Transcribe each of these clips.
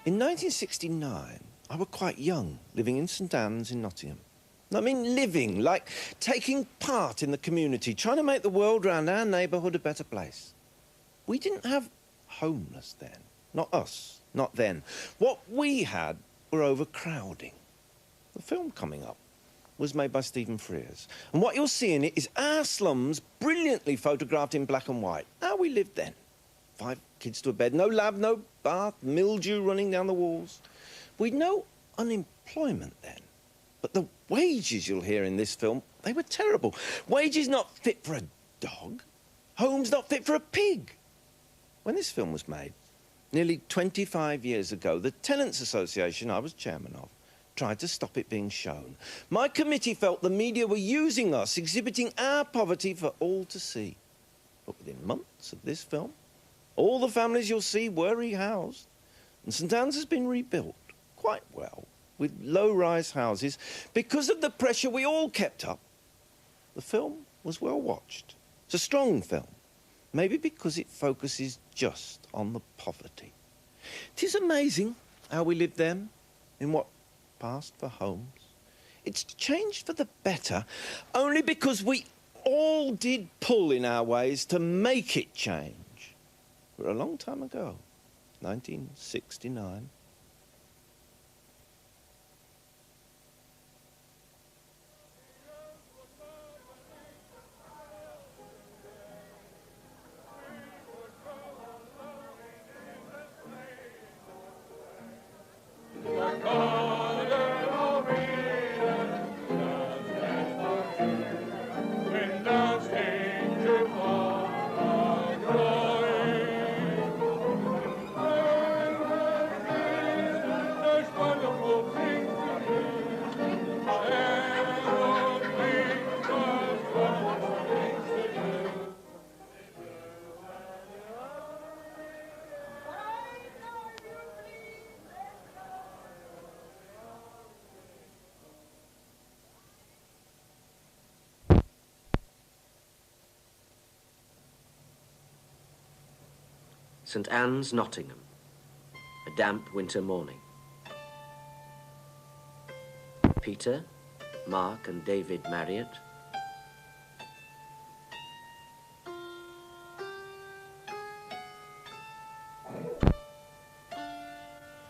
In 1969, I was quite young, living in St Anne's in Nottingham. I mean living, like taking part in the community, trying to make the world around our neighbourhood a better place. We didn't have homeless then. Not us, not then. What we had were overcrowding. The film coming up was made by Stephen Frears. And what you'll see in it is our slums brilliantly photographed in black and white. How we lived then. 5 kids to a bed, no lab, no bath, mildew running down the walls. We'd no unemployment then. But the wages you'll hear in this film, they were terrible. Wages not fit for a dog. Homes not fit for a pig. When this film was made, nearly 25 years ago, the Tenants Association I was chairman of tried to stop it being shown. My committee felt the media were using us, exhibiting our poverty for all to see. But within months of this film, all the families you'll see were rehoused, and St Anne's has been rebuilt quite well, with low-rise houses, because of the pressure we all kept up. The film was well watched. It's a strong film, maybe because it focuses just on the poverty. It is amazing how we lived then, in what passed for homes. It's changed for the better, only because we all did pull in our ways to make it change. For a long time ago, 1969. St Anne's, Nottingham. A damp winter morning. Peter, Mark and David Marriott.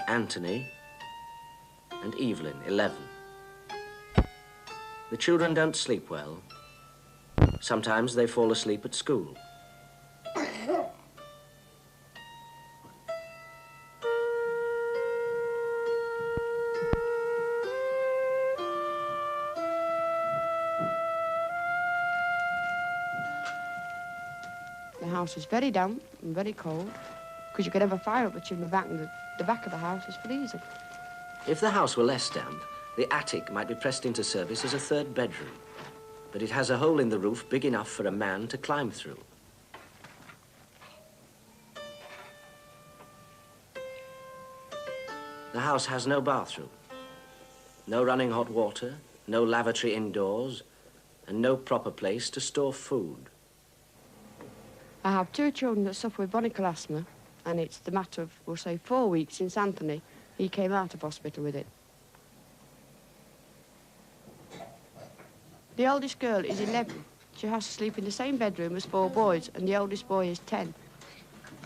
Anthony and Evelyn, 11. The children don't sleep well. Sometimes they fall asleep at school. The house was very damp and very cold, because you could have a fire up the chimney back, and the back of the house is freezing. If the house were less damp, the attic might be pressed into service as a third bedroom, but it has a hole in the roof big enough for a man to climb through. The house has no bathroom, no running hot water, no lavatory indoors, and no proper place to store food. I have 2 children that suffer with bronchial asthma, and it's the matter of, we'll say, 4 weeks since Anthony, he came out of hospital with it. The oldest girl is 11. She has to sleep in the same bedroom as 4 boys, and the oldest boy is 10.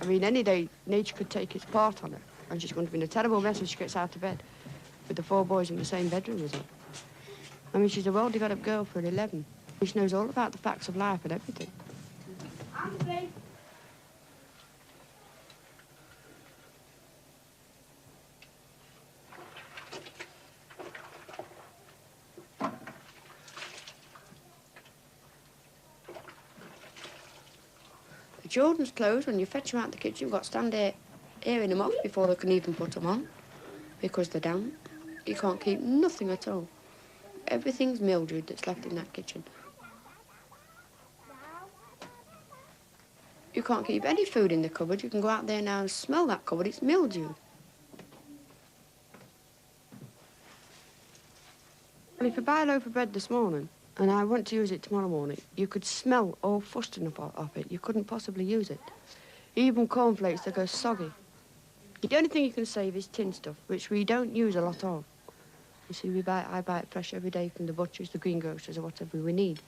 I mean, any day, nature could take its part on her, and she's going to be in a terrible mess when she gets out of bed, with the 4 boys in the same bedroom as her. I mean, she's a well-developed girl for 11. She knows all about the facts of life and everything. Anthony. The children's clothes, when you fetch them out the kitchen, you've got to stand there airing them off before they can even put them on, because they're damp. You can't keep nothing at all. Everything's mildewed that's left in that kitchen. You can't keep any food in the cupboard. You can go out there now and smell that cupboard. It's mildewed. And if you buy a loaf of bread this morning, and I want to use it tomorrow morning, you could smell all fusting off it. You couldn't possibly use it. Even cornflakes, they go soggy. The only thing you can save is tin stuff, which we don't use a lot of. You see, I buy it fresh every day from the butchers, the greengrocers, or whatever we need.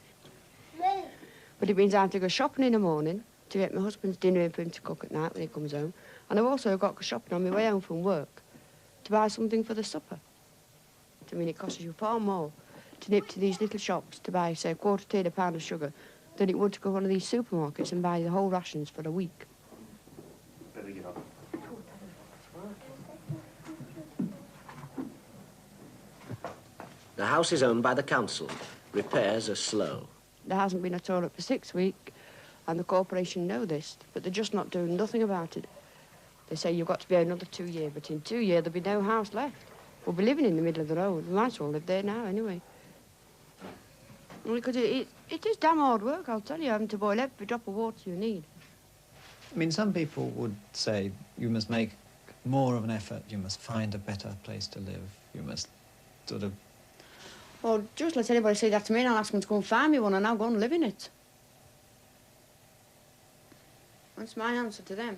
But it means I have to go shopping in the morning to get my husband's dinner in for him to cook at night when he comes home. And I've also got to go shopping on my way home from work to buy something for the supper. I mean, it costs you far more to nip to these little shops to buy, say, a quarter tea and a pound of sugar than it would to go to one of these supermarkets and buy the whole rations for a week. Better get on. The house is owned by the council. Repairs are slow. There hasn't been a toilet for 6 weeks, and the corporation know this, but they're just not doing nothing about it. They say you've got to be here another 2 years, but in 2 years there'll be no house left. We'll be living in the middle of the road. We might as well live there now, anyway. Because it is damn hard work, I'll tell you, having to boil every drop of water you need. I mean, some people would say you must make more of an effort, you must find a better place to live, you must sort of... Well, just let anybody say that to me and I'll ask them to go and find me one and I'll go and live in it. That's my answer to them.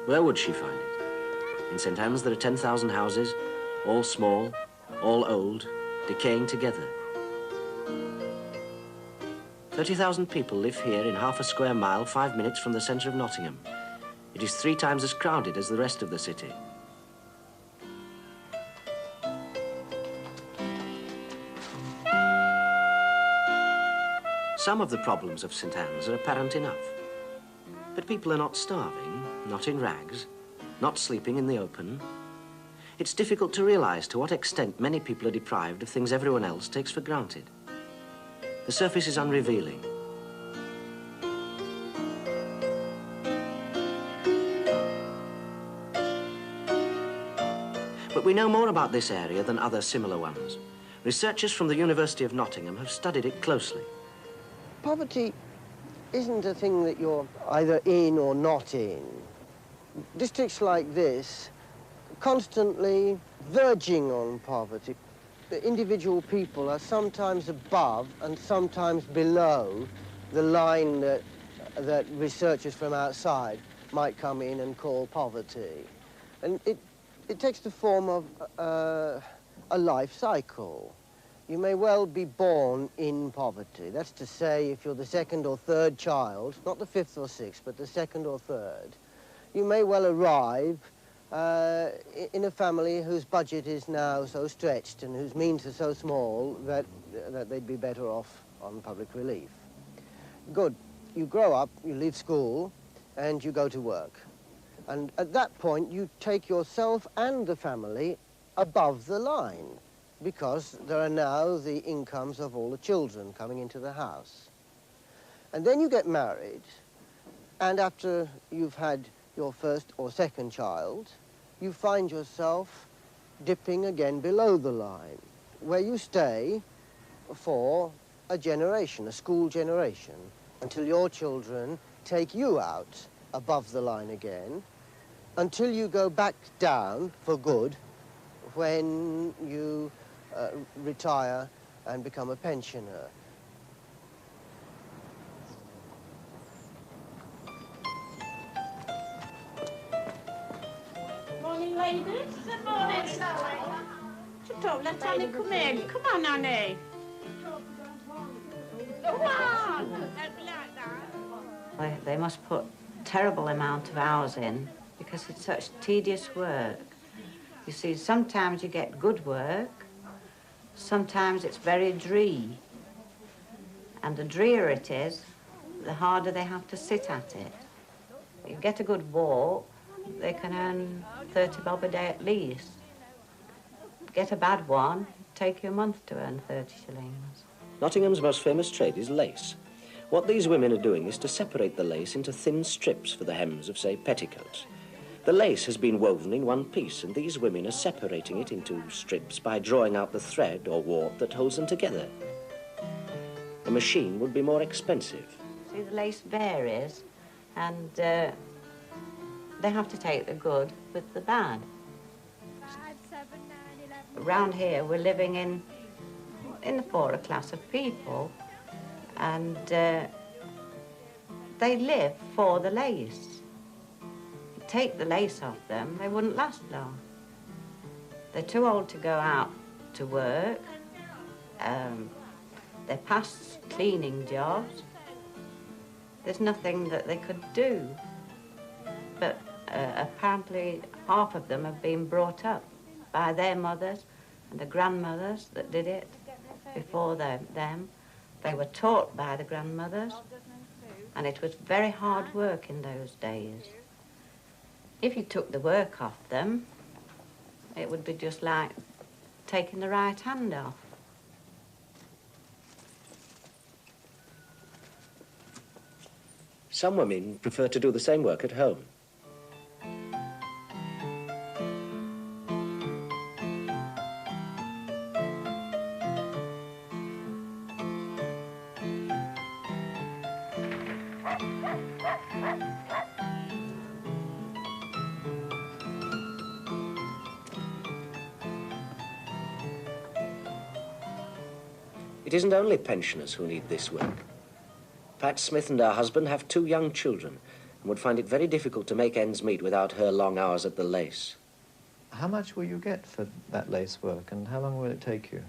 Where would she find it? In St. Anne's there are 10,000 houses, all small, all old, decaying together. 30,000 people live here in half a square mile, 5 minutes from the centre of Nottingham. It is 3 times as crowded as the rest of the city. Some of the problems of St. Anne's are apparent enough. But people are not starving, not in rags, not sleeping in the open. It's difficult to realise to what extent many people are deprived of things everyone else takes for granted. The surface is unrevealing. But we know more about this area than other similar ones. Researchers from the University of Nottingham have studied it closely. Poverty isn't a thing that you're either in or not in. Districts like this, constantly verging on poverty. The individual people are sometimes above and sometimes below the line that researchers from outside might come in and call poverty. And it takes the form of a life cycle. You may well be born in poverty. That's to say, if you're the second or third child, not the fifth or sixth, but the second or third, you may well arrive in a family whose budget is now so stretched and whose means are so small that they'd be better off on public relief. Good. You grow up, you leave school, and you go to work. And at that point, you take yourself and the family above the line, because there are now the incomes of all the children coming into the house. And then you get married, and after you've had your first or second child, you find yourself dipping again below the line, where you stay for a generation, a school generation, until your children take you out above the line again, until you go back down for good when you retire and become a pensioner. Morning, ladies. Good morning. Let Annie come in. Come on, Annie. Come on. Don't be like that. They must put a terrible amount of hours in because it's such tedious work. You see, sometimes you get good work, sometimes it's very dree. And the drearier it is, the harder they have to sit at it. You get a good walk, they can earn 30 bob a day at least. Get a bad one, take you a month to earn 30 shillings. Nottingham's most famous trade is lace. What these women are doing is to separate the lace into thin strips for the hems of, say, petticoats. The lace has been woven in one piece, and these women are separating it into strips by drawing out the thread or warp that holds them together. A machine would be more expensive. See, the lace varies, and they have to take the good with the bad. Around here, we're living in the poorer class of people, and they live for the lace. Take the lace off them, they wouldn't last long. They're too old to go out to work. They're past cleaning jobs. There's nothing that they could do. But apparently half of them have been brought up by their mothers and the grandmothers that did it before them. They were taught by the grandmothers, and it was very hard work in those days. If you took the work off them, it would be just like taking the right hand off. Some women prefer to do the same work at home. It isn't only pensioners who need this work. Pat Smith and her husband have 2 young children and would find it very difficult to make ends meet without her long hours at the lace. How much will you get for that lace work, and how long will it take you?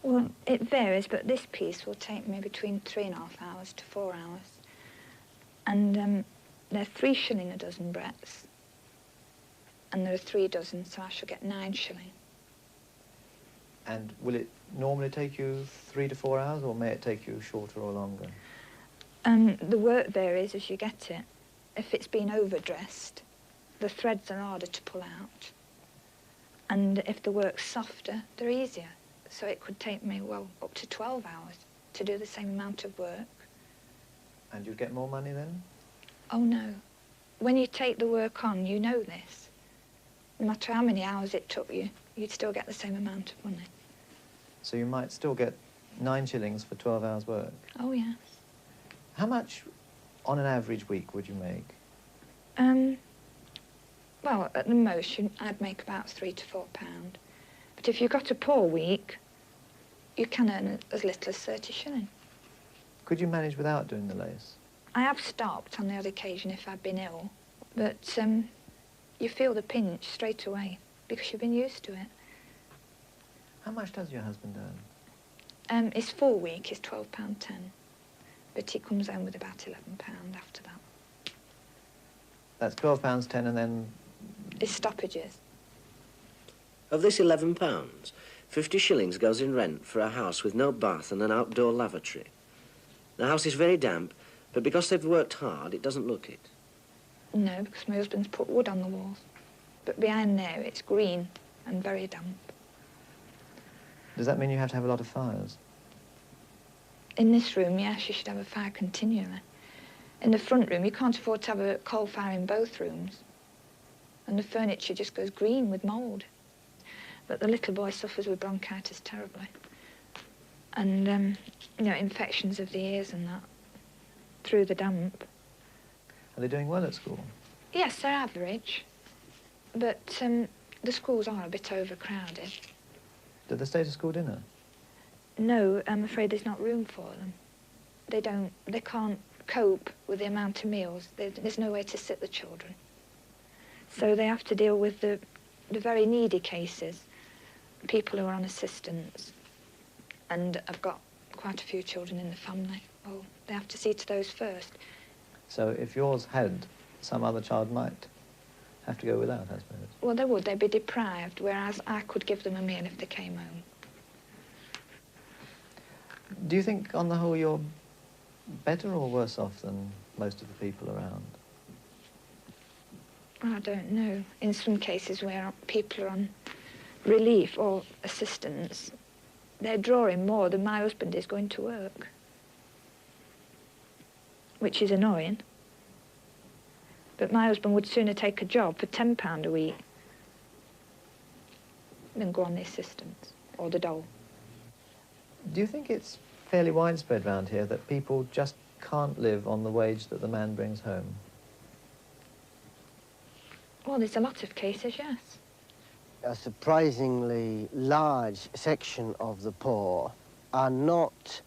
Well, it varies, but this piece will take me between 3.5 hours to 4 hours. And they're 3 shilling a dozen breadths. And there are 3 dozen, so I shall get 9 shilling. And will it normally take you 3 to 4 hours, or may it take you shorter or longer? The work varies as you get it. If it's been overdressed, the threads are harder to pull out. And if the work's softer, they're easier. So it could take me, well, up to 12 hours to do the same amount of work. And you'd get more money then? Oh, no. When you take the work on, you know this. No matter how many hours it took you, you'd still get the same amount of money. So you might still get 9 shillings for 12 hours work? Oh, yes. How much on an average week would you make? Well, at the most, I'd make about £3 to £4. But if you've got a poor week, you can earn as little as 30 shillings. Could you manage without doing the lace? I have stopped on the odd occasion if I've been ill, but you feel the pinch straight away because you've been used to it. How much does your husband earn? His full week is £12.10, but he comes home with about £11 after that. That's £12.10, and then... His stoppages. Of this £11, 50 shillings goes in rent for a house with no bath and an outdoor lavatory. The house is very damp, but because they've worked hard, it doesn't look it. No, because my husband's put wood on the walls. But behind there, it's green and very damp. Does that mean you have to have a lot of fires? In this room, yes, you should have a fire continually. In the front room, you can't afford to have a coal fire in both rooms. And the furniture just goes green with mould. But the little boy suffers with bronchitis terribly. And, you know, infections of the ears and that, through the damp. Are they doing well at school? Yes, they're average. But the schools are a bit overcrowded. Did they stay to school dinner? No, I'm afraid there's not room for them. They can't cope with the amount of meals. There's no way to sit the children. So they have to deal with the very needy cases, people who are on assistance. And I've got quite a few children in the family. Well, they have to see to those first. So if yours had, some other child might have to go without, I suppose? Well, they would. They'd be deprived, whereas I could give them a meal if they came home. Do you think, on the whole, you're better or worse off than most of the people around? Well, I don't know. In some cases where people are on relief or assistance, they're drawing more than my husband is going to work, which is annoying. But my husband would sooner take a job for £10 a week than go on the assistance or the dole. Do you think it's fairly widespread round here that people just can't live on the wage that the man brings home? Well, there's a lot of cases, yes. a surprisingly large section of the poor are not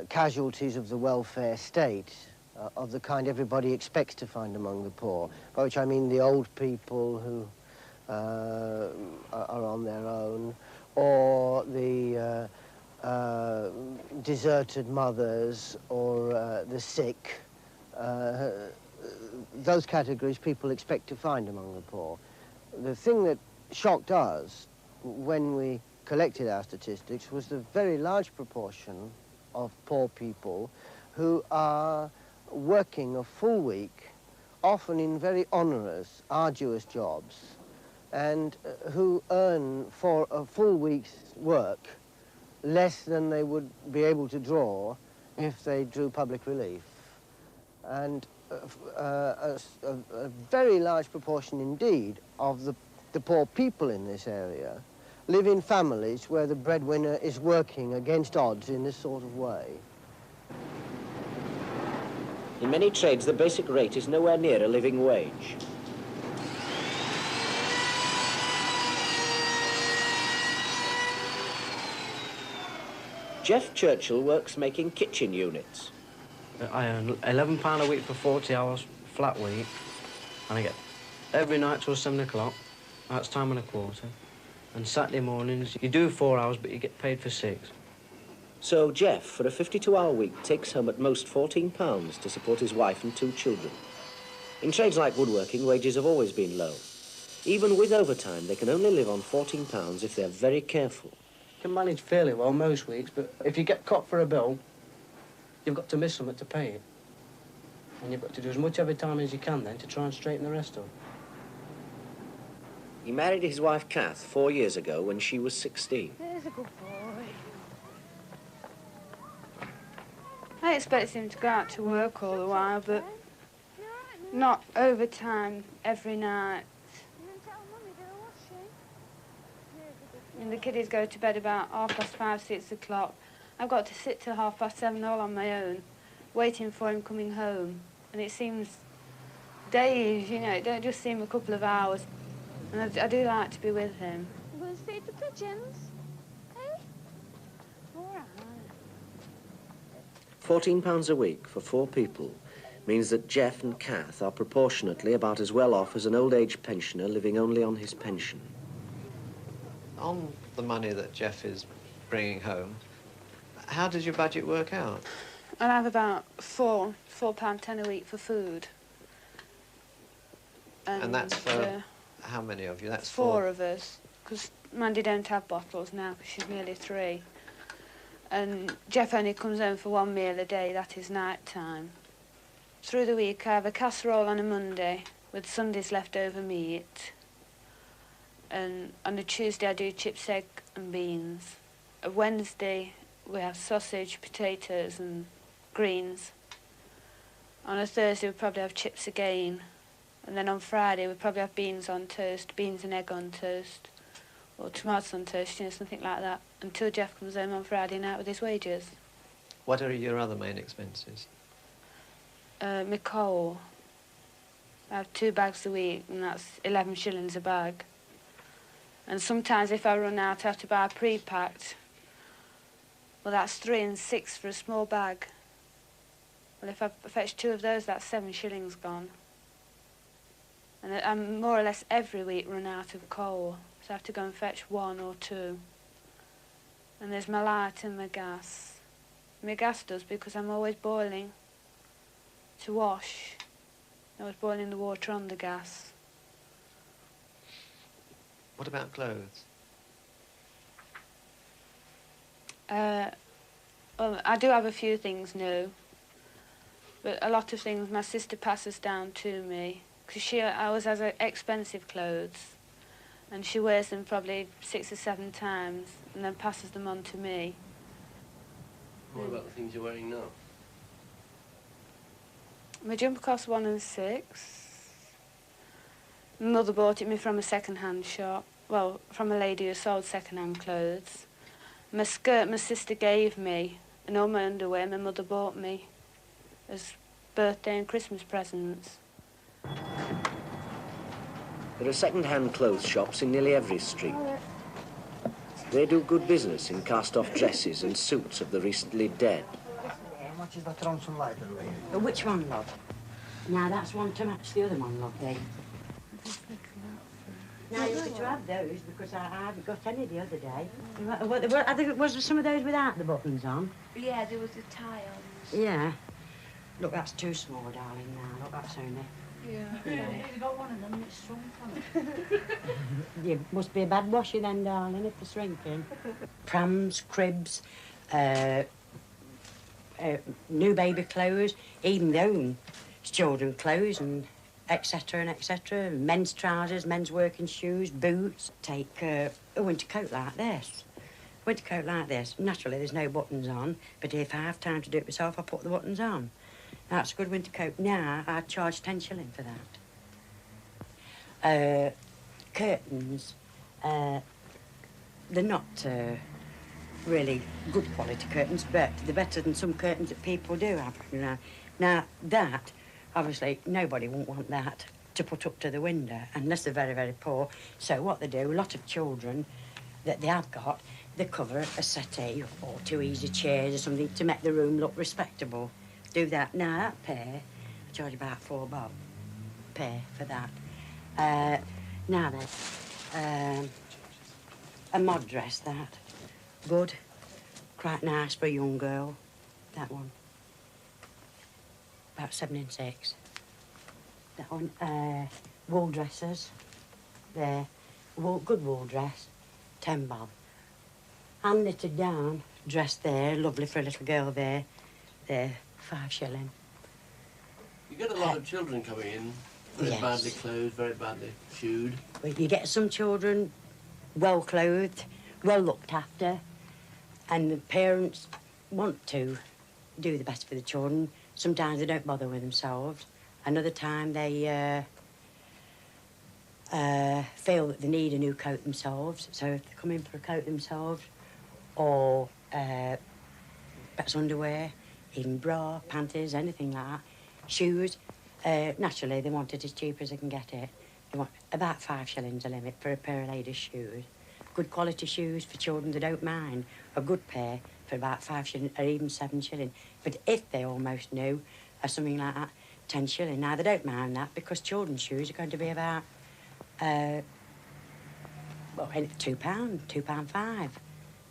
casualties of the welfare state, of the kind everybody expects to find among the poor, by which I mean the old people who are on their own, or the deserted mothers, or the sick. Those categories people expect to find among the poor. The thing that shocked us when we collected our statistics was the very large proportion of poor people who are working a full week, often in very onerous, arduous jobs, and who earn for a full week's work less than they would be able to draw if they drew public relief. And a very large proportion indeed of the poor people in this area live in families where the breadwinner is working against odds in this sort of way. In many trades, the basic rate is nowhere near a living wage. Jeff Churchill works making kitchen units. I earn £11 a week for 40 hours, flat week, and I get every night till 7 o'clock. That's time and a quarter. And Saturday mornings, you do 4 hours, but you get paid for 6. So Jeff, for a 52-hour week, takes home at most £14 to support his wife and 2 children. In trades like woodworking, wages have always been low. Even with overtime, they can only live on £14 if they're very careful. You can manage fairly well most weeks, but if you get caught for a bill, you've got to miss something to pay it. And you've got to do as much overtime as you can then to try and straighten the rest up. He married his wife, Kath, 4 years ago when she was 16. There's a good boy. I expect him to go out to work all the while, but not overtime every night. And the kiddies go to bed about 5:30, 6 o'clock. I've got to sit till 7:30 all on my own, waiting for him coming home. And it seems days, you know, it don't just seem a couple of hours. And I do like to be with him. You going to feed the pigeons? Eh? All right. £14 a week for 4 people means that Jeff and Kath are proportionately about as well off as an old age pensioner living only on his pension. On the money that Jeff is bringing home, how does your budget work out? I have about £4.10 a week for food. And that's for how many of you? That's 4 of us, because Mandy don't have bottles now because she's nearly 3. And Jeff only comes home for 1 meal a day, that is night time. Through the week I have a casserole on a Monday with Sunday's leftover meat. And on a Tuesday I do chips, egg and beans. A Wednesday we have sausage, potatoes and greens. On a Thursday we probably have chips again. And then on Friday we probably have beans on toast, beans and egg on toast. Or tomatoes on toast, you know, something like that. Until Jeff comes home on Friday night with his wages. What are your other main expenses? My coal. I have 2 bags a week and that's 11 shillings a bag. And sometimes if I run out, I have to buy a pre-packed. Well, that's 3 and 6 for a small bag. Well, if I fetch 2 of those, that's 7 shillings gone. And I'm more or less every week run out of coal, so I have to go and fetch 1 or 2. And there's my light and my gas. My gas does because I'm always boiling to wash. I was boiling the water on the gas. What about clothes? Well, I do have a few things new, but a lot of things my sister passes down to me, because she always has expensive clothes, and she wears them probably 6 or 7 times, and then passes them on to me. What about the things you're wearing now? My jumper costs 1 and 6. My mother bought it me from a second-hand shop. Well, from a lady who sold second-hand clothes. My skirt my sister gave me, and all my underwear my mother bought me as birthday and Christmas presents. There are second-hand clothes shops in nearly every street. They do good business in cast-off dresses and suits of the recently dead. Which one, love? Now, that's one to match the other one, love, Dave. Now, you get to have those because I haven't got any the other day. Was there some of those without the buttons on? Yeah, there was a tie on. Yeah. Look, that's too small, darling, now. Look, that's only... Yeah. You've got one of them and it's shrunk on it. You must be a bad washer then, darling, if they're shrinking. Prams, cribs, new baby clothes, even their own children clothes and etc. and etc. Men's trousers, men's working shoes, boots. Take a winter coat like this. Winter coat like this. Naturally, there's no buttons on, but if I have time to do it myself, I put the buttons on. That's a good winter coat. Now, I'd charge 10 shillings for that. Curtains, they're not really good quality curtains, but they're better than some curtains that people do have. You know. Now, that, obviously, nobody won't want that to put up to the window, unless they're very, very poor. So what they do, a lot of children that they have got, they cover a settee or 2 easy chairs or something to make the room look respectable. Do that. Now, that pair, I charge about £4 pair for that. Now then, a mod dress, that. Good. Quite nice for a young girl, that one. About 7 and 6. That one, wool dresses, there. Good wool dress, £10. Hand knitted down, dress there, lovely for a little girl there, 5 shilling. You get a lot of children coming in, very yes. badly clothed, very badly shoed. Well, you get some children well clothed, well looked after, and the parents want to do the best for the children. Sometimes they don't bother with themselves. Another time they feel that they need a new coat themselves. So if they come in for a coat themselves, or perhaps underwear, even bra, panties, anything like that, shoes, naturally they want it as cheap as they can get it. They want about 5 shillings a limit for a pair of ladies' shoes. Good quality shoes for children they don't mind. A good pair for about 5 shillings or even 7 shillings. But if they almost new or something like that, 10 shillings. Now, they don't mind that because children's shoes are going to be about, well, £2, £2.5,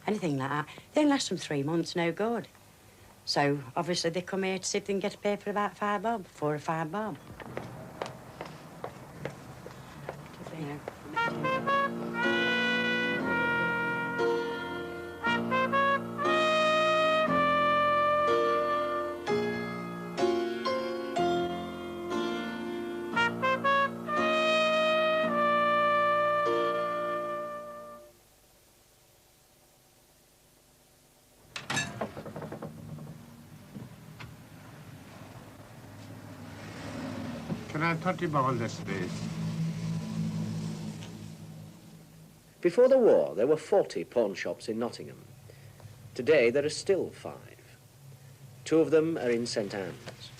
anything like that. They last them 3 months, no good. So, obviously, they come here to see if they can get a pair for about £5, 4 or £5. Can I have 30 bob this, please? Before the war, there were 40 pawn shops in Nottingham. Today, there are still 5. 2 of them are in St Anne's.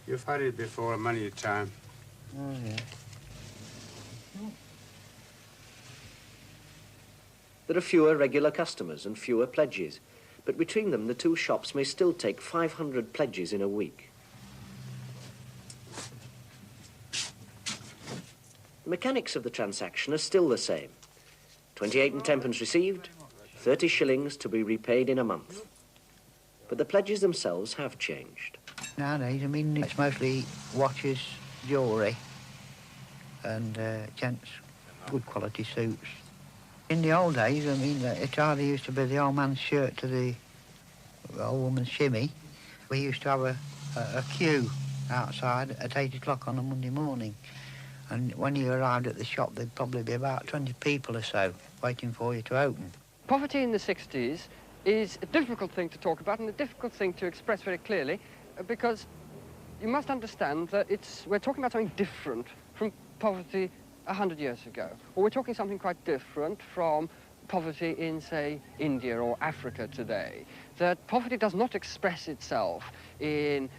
You've had it before many a time. Oh, yeah. There are fewer regular customers and fewer pledges, but between them, the 2 shops may still take 500 pledges in a week. The mechanics of the transaction are still the same. 28 and 10 received, 30 shillings to be repaid in a month. But the pledges themselves have changed. Nowadays, I mean, it's mostly watches, jewellery, and gents' good quality suits. In the old days, I mean, it hardly used to be the old man's shirt to the old woman's shimmy. We used to have a queue outside at 8 o'clock on a Monday morning. And when you arrived at the shop, there'd probably be about 20 people or so waiting for you to open. Poverty in the 60s is a difficult thing to talk about and a difficult thing to express very clearly because you must understand that we're talking about something different from poverty 100 years ago. Or we're talking something quite different from poverty in, say, India or Africa today. That poverty does not express itself in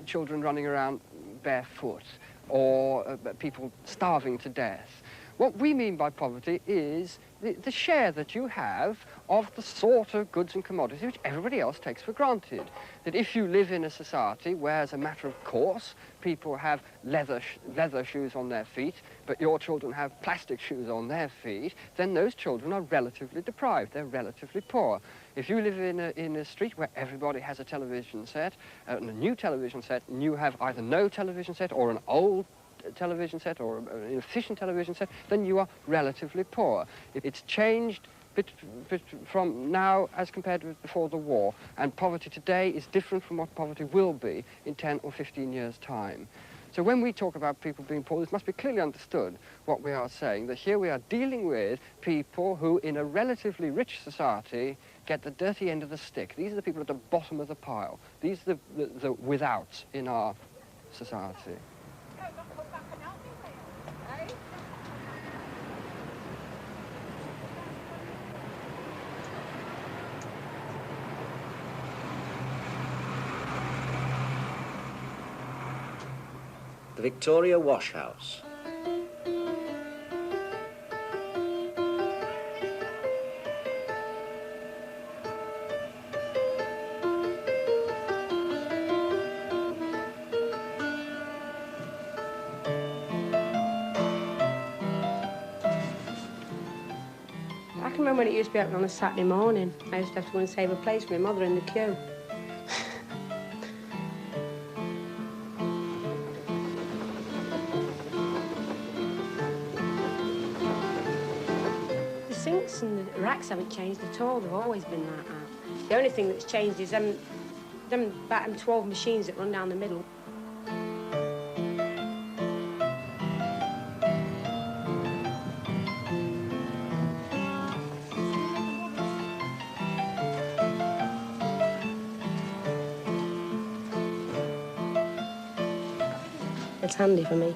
children running around barefoot or people starving to death. What we mean by poverty is the share that you have of the sort of goods and commodities which everybody else takes for granted. That if you live in a society where, as a matter of course, people have leather shoes on their feet, but your children have plastic shoes on their feet, then those children are relatively deprived, they're relatively poor. If you live in a street where everybody has a television set, a new television set, and you have either no television set or an old television set or an inefficient television set, then you are relatively poor. It's changed from now as compared with before the war, and poverty today is different from what poverty will be in 10 or 15 years' time. So when we talk about people being poor, this must be clearly understood what we are saying, that here we are dealing with people who, in a relatively rich society, get the dirty end of the stick. These are the people at the bottom of the pile. These are the withouts in our society. The Victoria Wash House. I can remember when it used to be open on a Saturday morning. I used to have to go and save a place for my mother in the queue. The sinks and the racks haven't changed at all. They've always been like that. The only thing that's changed is them 12 machines that run down the middle. It's handy for me.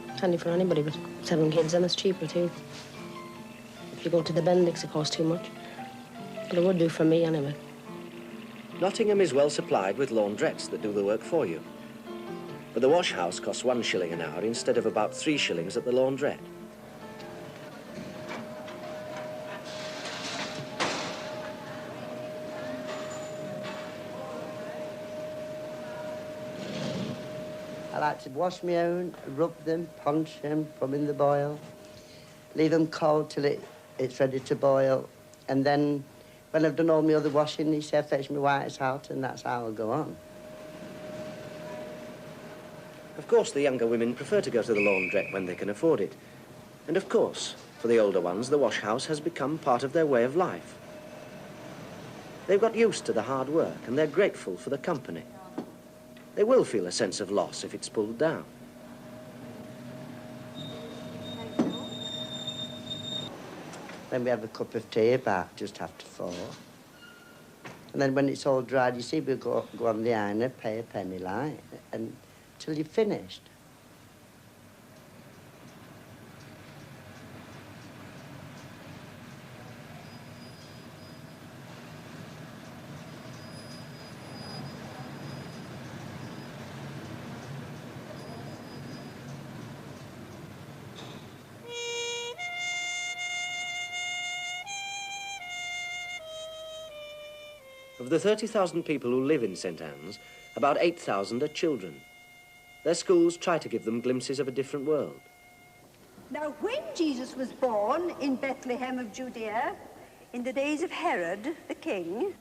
It's handy for anybody with 7 kids, and it's cheaper too. If you go to the Bendix, it costs too much. But it would do for me anyway. Nottingham is well supplied with laundrettes that do the work for you. But the wash house costs 1 shilling an hour instead of about 3 shillings at the laundrette. I like to wash my own, rub them, punch them, put them in the boil, leave them cold till it's ready to boil, and then when I've done all my other washing, he said, fetch me whites out, and that's how I'll go on. Of course, the younger women prefer to go to the laundrette when they can afford it. And of course, for the older ones, the wash house has become part of their way of life. They've got used to the hard work, and they're grateful for the company. They will feel a sense of loss if it's pulled down. Then we have a cup of tea about just after 4. And then when it's all dried, you see, we go on the ironer, pay a penny like, and till you've finished. Of the 30,000 people who live in St Anne's, about 8,000 are children. Their schools try to give them glimpses of a different world. Now, when Jesus was born in Bethlehem of Judea, in the days of Herod the king,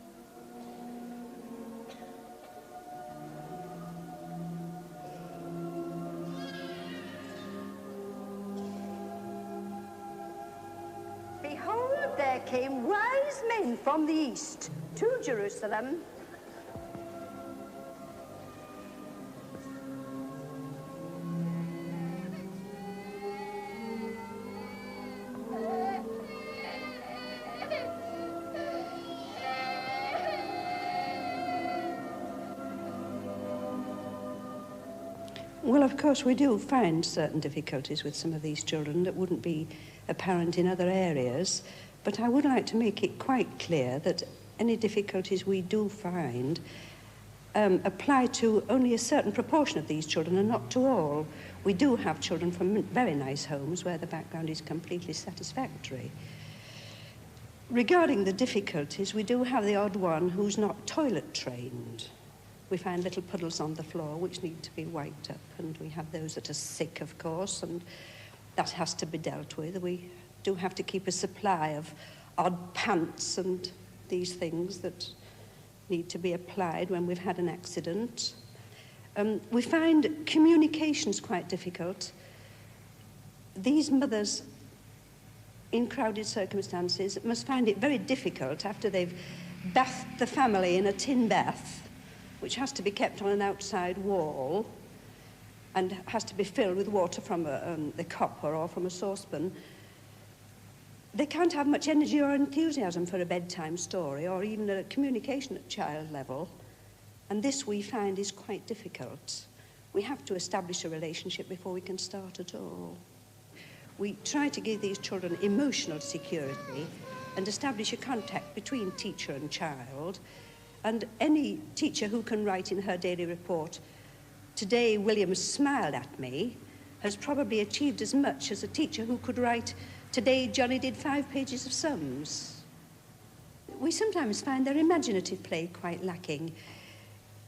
behold, there came wise men from the east to Jerusalem. Well, of course, we do find certain difficulties with some of these children that wouldn't be apparent in other areas, but I would like to make it quite clear that any difficulties we do find apply to only a certain proportion of these children and not to all. We do have children from very nice homes where the background is completely satisfactory. Regarding the difficulties, we do have the odd one who's not toilet trained. We find little puddles on the floor which need to be wiped up, and we have those that are sick, of course, and that has to be dealt with. We do have to keep a supply of odd pants and these things that need to be applied when we've had an accident. We find communications quite difficult. These mothers in crowded circumstances must find it very difficult after they've bathed the family in a tin bath, which has to be kept on an outside wall and has to be filled with water from the copper or from a saucepan. They can't have much energy or enthusiasm for a bedtime story or even a communication at child level. And this we find is quite difficult. We have to establish a relationship before we can start at all. We try to give these children emotional security and establish a contact between teacher and child. And any teacher who can write in her daily report, "Today William smiled at me," has probably achieved as much as a teacher who could write, "Today Johnny did 5 pages of sums." We sometimes find their imaginative play quite lacking.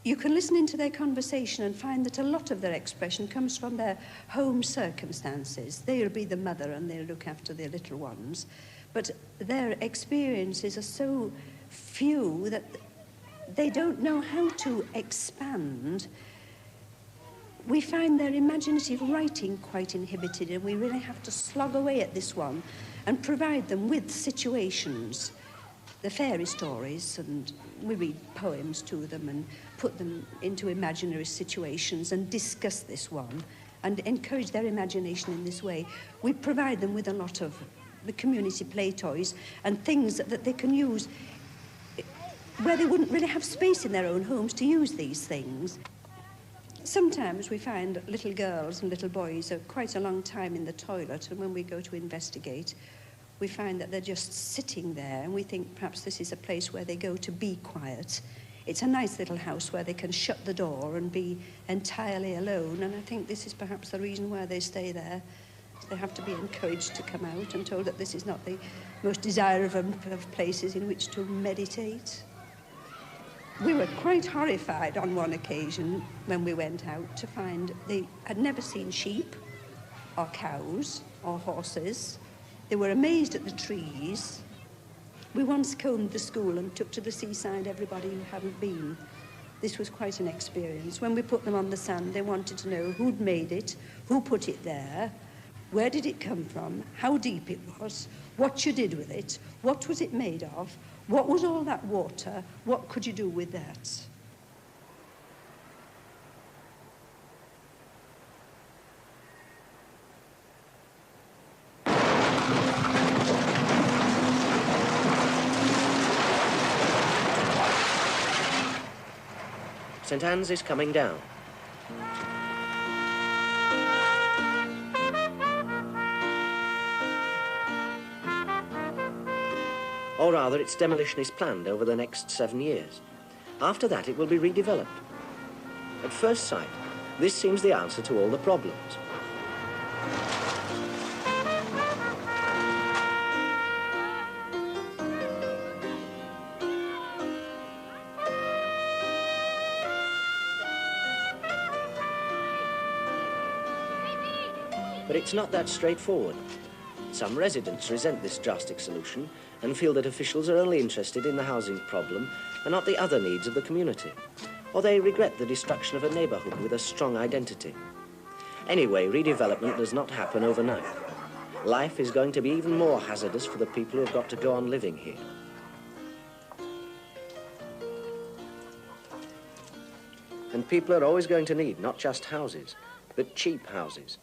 You can listen into their conversation and find that a lot of their expression comes from their home circumstances. They'll be the mother and they'll look after their little ones. But their experiences are so few that they don't know how to expand. We find their imaginative writing quite inhibited, and we really have to slog away at this one and provide them with situations, the fairy stories, and we read poems to them and put them into imaginary situations and discuss this one and encourage their imagination in this way. We provide them with a lot of the community play toys and things that they can use where they wouldn't really have space in their own homes to use these things. Sometimes we find little girls and little boys are quite a long time in the toilet, and when we go to investigate, we find that they're just sitting there, and we think perhaps this is a place where they go to be quiet. It's a nice little house where they can shut the door and be entirely alone, and I think this is perhaps the reason why they stay there. They have to be encouraged to come out and told that this is not the most desirable of places in which to meditate. We were quite horrified on one occasion when we went out to find they had never seen sheep or cows or horses. They were amazed at the trees. We once combed the school and took to the seaside everybody who hadn't been. This was quite an experience. When we put them on the sand, they wanted to know who'd made it, who put it there, where did it come from, how deep it was, what you did with it, what was it made of, what was all that water, what could you do with that? St. Anne's is coming down. Or rather, its demolition is planned over the next 7 years. After that, it will be redeveloped. At first sight, this seems the answer to all the problems. But it's not that straightforward. Some residents resent this drastic solution and feel that officials are only interested in the housing problem and not the other needs of the community. Or they regret the destruction of a neighbourhood with a strong identity. Anyway, redevelopment does not happen overnight. Life is going to be even more hazardous for the people who have got to go on living here. And people are always going to need not just houses, but cheap houses.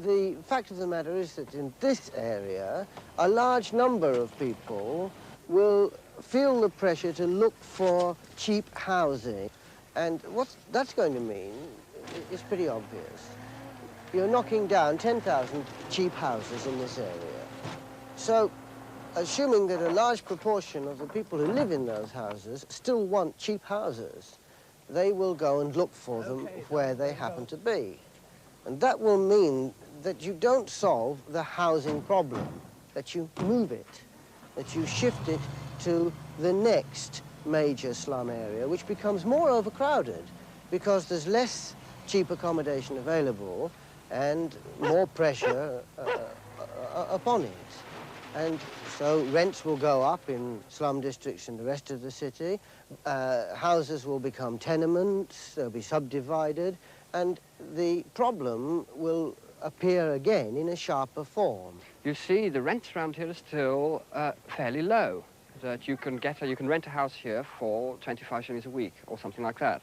The fact of the matter is that in this area, a large number of people will feel the pressure to look for cheap housing. And what that's going to mean is pretty obvious. You're knocking down 10,000 cheap houses in this area. So, assuming that a large proportion of the people who live in those houses still want cheap houses, they will go and look for them where they happen to be. And that will mean that you don't solve the housing problem, that you move it, that you shift it to the next major slum area, which becomes more overcrowded because there's less cheap accommodation available and more pressure upon it. And so rents will go up in slum districts in the rest of the city, houses will become tenements, they'll be subdivided, and the problem will appear again in a sharper form. You see, the rents around here are still fairly low. That you can rent a house here for 25 shillings a week or something like that.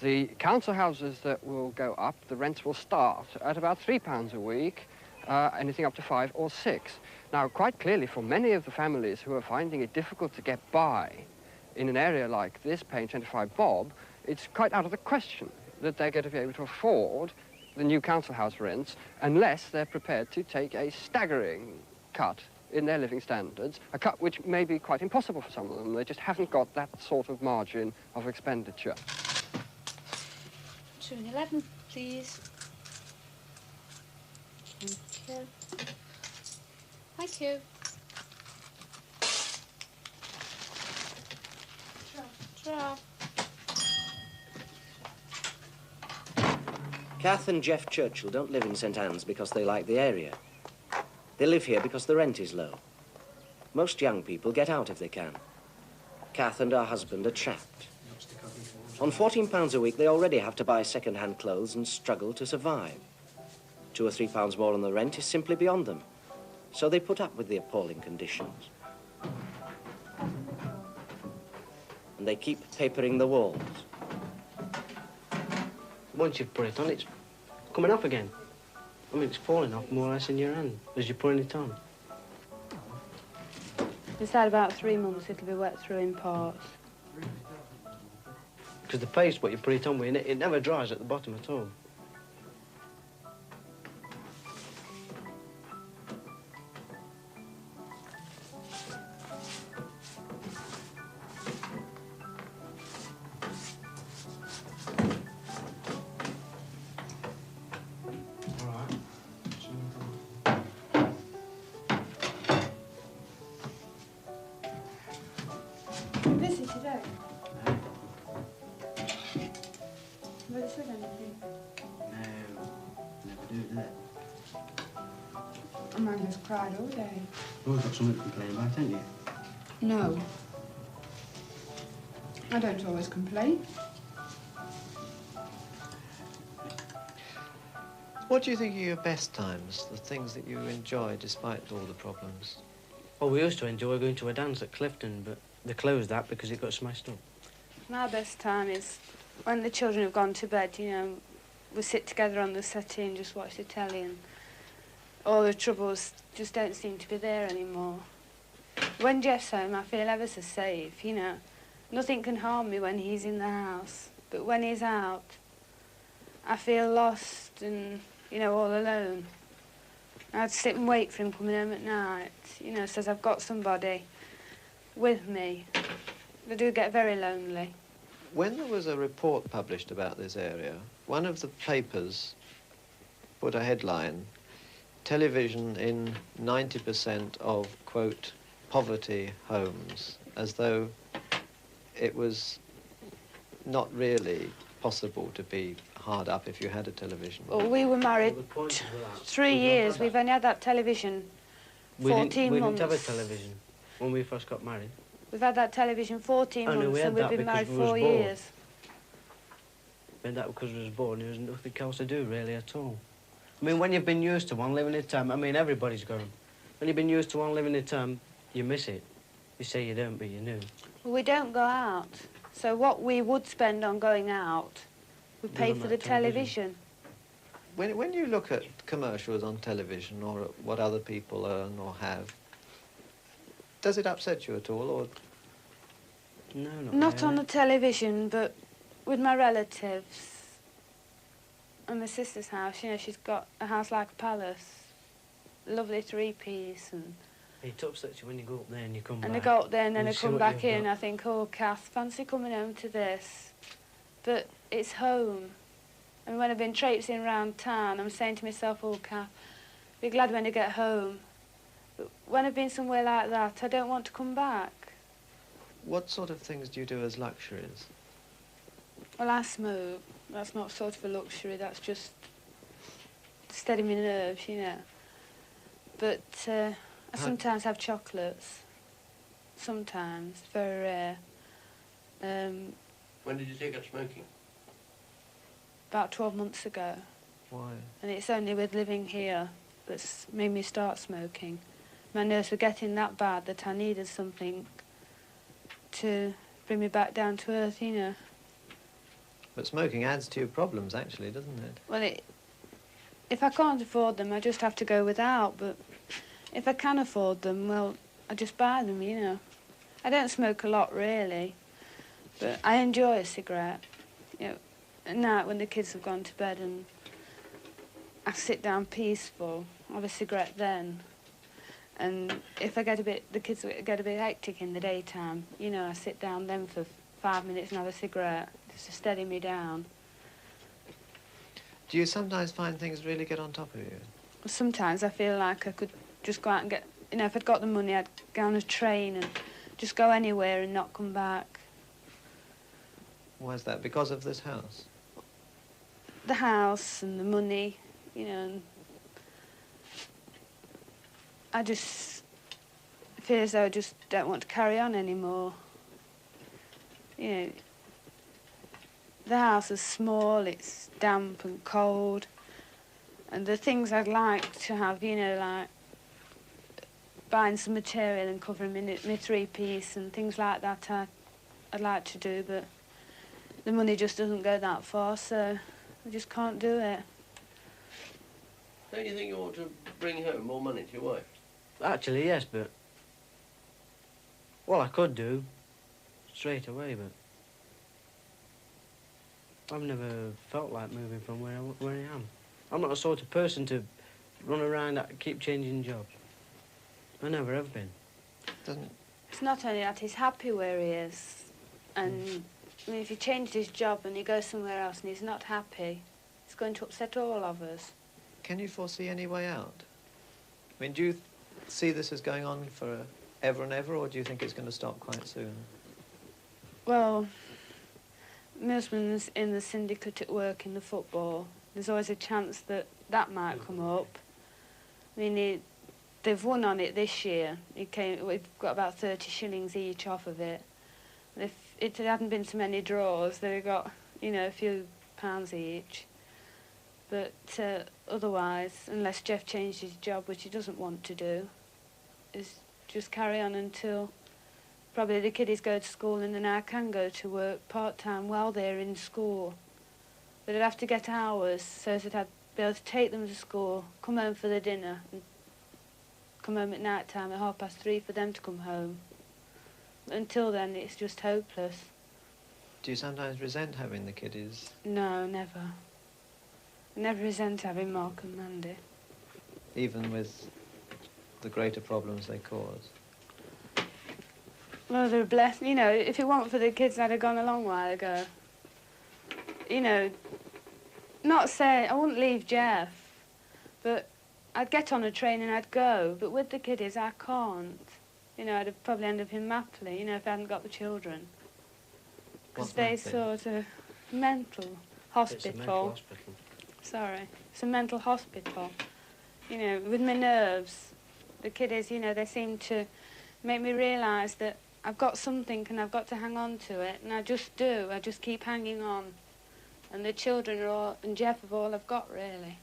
The council houses that will go up, the rents will start at about £3 a week, anything up to 5 or 6. Now, quite clearly, for many of the families who are finding it difficult to get by in an area like this, paying 25 bob, it's quite out of the question that they're going to be able to afford the new council house rents unless they're prepared to take a staggering cut in their living standards, a cut which may be quite impossible for some of them. They just haven't got that sort of margin of expenditure. 211, please. Thank you. Thank you. Draw. Kath and Jeff Churchill don't live in St Anne's because they like the area. They live here because the rent is low. Most young people get out if they can. Kath and her husband are trapped. On £14 a week, they already have to buy second-hand clothes and struggle to survive. £2 or £3 more on the rent is simply beyond them. So they put up with the appalling conditions. And they keep papering the walls. Once you've put it on, it's coming off again. I mean, it's falling off more or less in your hand as you're putting it on. Inside about 3 months, it'll be wet through in parts. Because the paste, what you put it on with, it never dries at the bottom at all. Busy today? Have you said anything? No, never do that. Amanda's cried all day. You've always got something to complain about, haven't you? No. I don't always complain. What do you think are your best times, the things that you enjoy despite all the problems? Well, we used to enjoy going to a dance at Clifton, but they closed that because it got smashed up. My best time is when the children have gone to bed, you know, we sit together on the settee and just watch the telly, and all the troubles just don't seem to be there anymore. When Jeff's home, I feel ever so safe, you know. Nothing can harm me when he's in the house, but when he's out, I feel lost and, you know, all alone. I'd sit and wait for him coming home at night, you know, says I've got somebody with me. I do get very lonely. When there was a report published about this area, one of the papers put a headline, television in 90% of, quote, poverty homes, as though it was not really possible to be hard up if you had a television. Well, we were married 3 years. We've only had that television 14 months. We didn't have a television when we first got married. We've had that television 14 Oh, no, months we had and we've that been because married we was 4 bored. years. We had that because we was bored and there was nothing else to do, really, at all. I mean, when you've been used to one living at a time, I mean, everybody's gone. When you've been used to one living at a time, you miss it. You say you don't, but you do. Well, we don't go out. So what we would spend on going out, we pay for the television. When you look at commercials on television or at what other people earn or have, does it upset you at all, or...? No, Not on the television, but with my relatives. And my sister's house, you know, she's got a house like a palace. Lovely three-piece and... It upsets you when you go up there and you come back. And I go up there and then I see come what back you've in, got. I think, oh, Kath, fancy coming home to this. but it's home. And when I've been traipsing around town, I'm saying to myself, oh, Kath, be glad when I get home. But when I've been somewhere like that, I don't want to come back. What sort of things do you do as luxuries? Well, I smoke. That's not sort of a luxury, that's just steady my nerves, you know. But I sometimes have chocolates. Sometimes, very rare. When did you take up smoking? About 12 months ago. Why? And it's only with living here that's made me start smoking. My nerves were getting that bad that I needed something to bring me back down to earth, you know. But smoking adds to your problems, actually, doesn't it? Well, if I can't afford them, I just have to go without. But if I can afford them, well, I just buy them, you know. I don't smoke a lot, really, but I enjoy a cigarette. You know, at night when the kids have gone to bed and I sit down peaceful, I have a cigarette then. And if I get the kids get a bit hectic in the daytime, you know, I sit down then for 5 minutes and have a cigarette, just to steady me down. Do you sometimes find things really get on top of you? Sometimes I feel like I could just go out and get, you know, if I'd got the money, I'd go on a train and just go anywhere and not come back. Why is that? Because of this house? The house and the money, you know, and I just feel as though I just don't want to carry on anymore. You know, the house is small, it's damp and cold, and the things I'd like to have, you know, like buying some material and covering my three-piece and things like that, I'd like to do, but the money just doesn't go that far, so I just can't do it. Don't you think you ought to bring home more money to your wife? Actually, yes, but... Well, I could do, straight away, but... I've never felt like moving from where I am. I'm not the sort of person to run around and keep changing jobs. I never have been. It's not only that, he's happy where he is. And I mean, if he changed his job and he goes somewhere else and he's not happy, it's going to upset all of us. Can you foresee any way out? I mean, do you see this as going on for ever and ever, or do you think it's going to stop quite soon? Well, my husband's in the syndicate at work in the football. There's always a chance that that might come up. I mean, they've won on it this year. We've got about 30 shillings each off of it. And if it hadn't been so many draws, they'd got, you know, a few pounds each. But otherwise, unless Jeff changed his job, which he doesn't want to do, is just carry on until probably the kiddies go to school and then I can go to work part-time while they're in school. But I'd have to get hours so that I'd be able to take them to school, come home for the dinner, and come home at night time at 3:30 for them to come home. Until then, it's just hopeless. Do you sometimes resent having the kiddies? No, never. I never resent having Mark and Mandy. Even with the greater problems they cause? Well, they're blessed. You know, if it weren't for the kids, I'd have gone a long while ago. You know, not say I wouldn't leave Jeff, but I'd get on a train and I'd go. But with the kiddies, I can't. You know, I'd have probably ended up in Mapley, you know, if I hadn't got the children. Because they sort of mental hospital. It's a mental hospital. Sorry, it's a mental hospital. You know, with my nerves, the kiddies, you know, they seem to make me realise that I've got something and I've got to hang on to it, and I just do. I just keep hanging on. And the children are all, and Jeff have all I've got, really.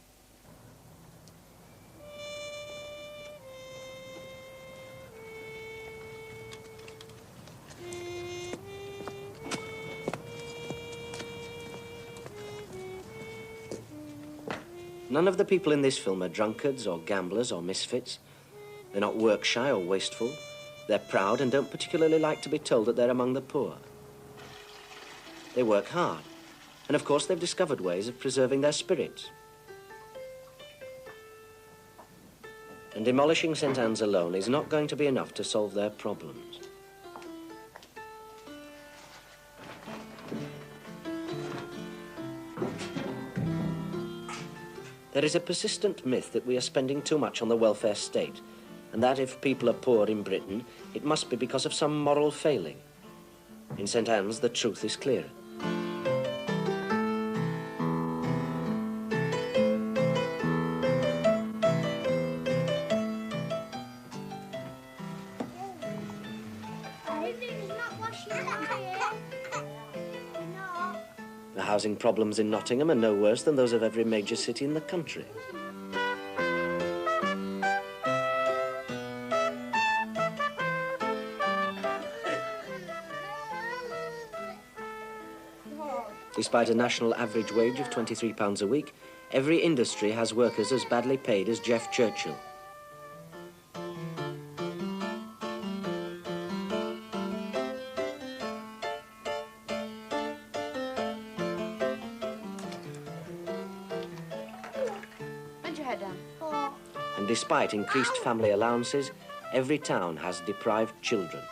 None of the people in this film are drunkards or gamblers or misfits. They're not work-shy or wasteful. They're proud and don't particularly like to be told that they're among the poor. They work hard, and of course they've discovered ways of preserving their spirits. And demolishing St. Anne's alone is not going to be enough to solve their problems. There is a persistent myth that we are spending too much on the welfare state, and that if people are poor in Britain, it must be because of some moral failing. In St Anne's, the truth is clearer. The housing problems in Nottingham are no worse than those of every major city in the country. Despite a national average wage of £23 a week, every industry has workers as badly paid as Jeff Churchill. Bend your head down. And despite increased family allowances, every town has deprived children.